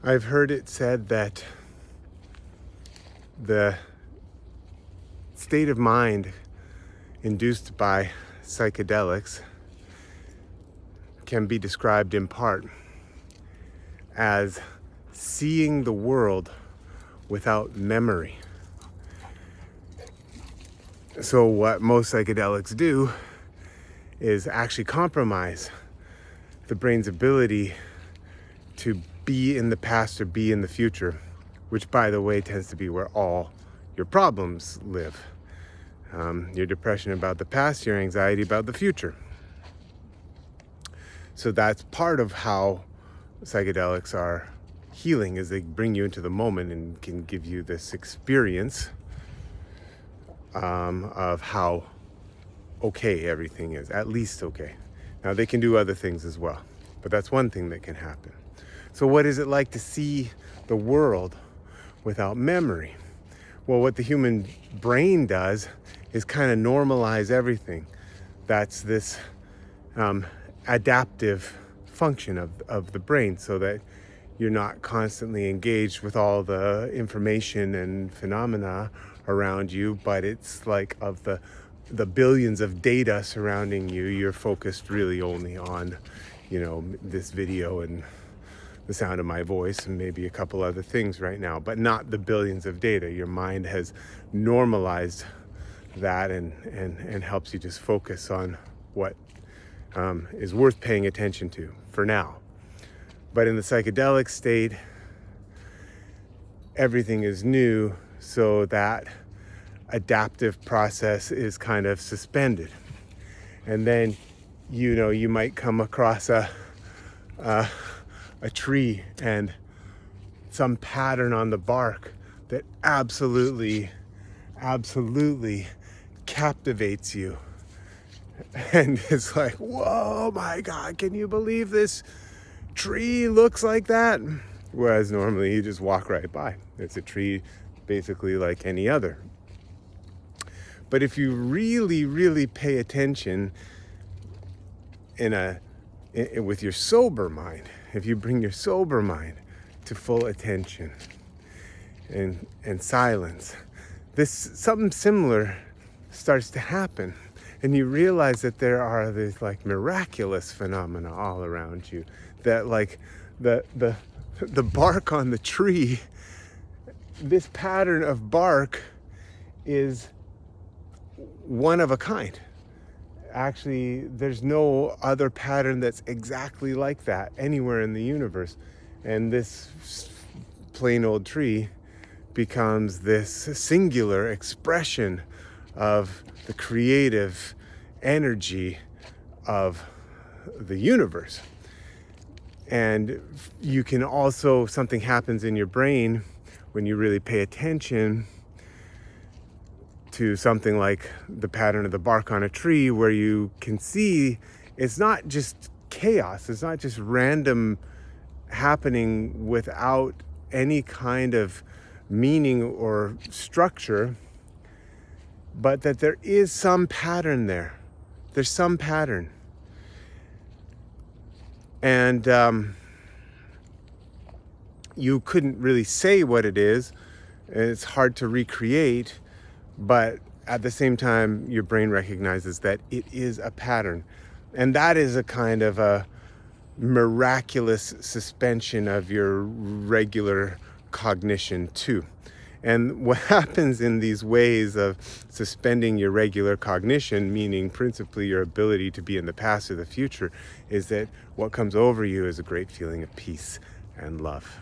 I've heard it said that the state of mind induced by psychedelics can be described in part as seeing the world without memory. So what most psychedelics do is actually compromise the brain's ability to be in the past or be in the future, which, by the way, tends to be where all your problems live. Your depression about the past, your anxiety about the future. So that's part of how psychedelics are healing, is they bring you into the moment and can give you this experience of how okay everything is, at least okay. Now they can do other things as well, but that's one thing that can happen. So what is it like to see the world without memory? Well, what the human brain does is kind of normalize everything. That's this adaptive function of the brain, so that you're not constantly engaged with all the information and phenomena around you, but it's like of the billions of data surrounding you, you're focused really only on, this video and the sound of my voice and maybe a couple other things right now, but not the billions of data. Your mind has normalized that and helps you just focus on what is worth paying attention to for now. But in the psychedelic state, everything is new, so that adaptive process is kind of suspended. And then, you might come across a tree and some pattern on the bark that absolutely captivates you. And it's like, whoa, my God, can you believe this tree looks like that? Whereas normally you just walk right by. It's a tree basically like any other. But if you really pay attention with your sober mind, if you bring your sober mind to full attention and silence, something similar starts to happen. And you realize that there are these like miraculous phenomena all around you, that like the bark on the tree, this pattern of bark is one of a kind. Actually, there's no other pattern that's exactly like that anywhere in the universe. And this plain old tree becomes this singular expression of the creative energy of the universe. And you can also, something happens in your brain when you really pay attention to something like the pattern of the bark on a tree, where you can see it's not just chaos, it's not just random happening without any kind of meaning or structure, but that there is some pattern there. There's some pattern. And you couldn't really say what it is. It's hard to recreate, but at the same time, your brain recognizes that it is a pattern. And that is a kind of a miraculous suspension of your regular cognition too. And what happens in these ways of suspending your regular cognition, meaning principally your ability to be in the past or the future, is that what comes over you is a great feeling of peace and love.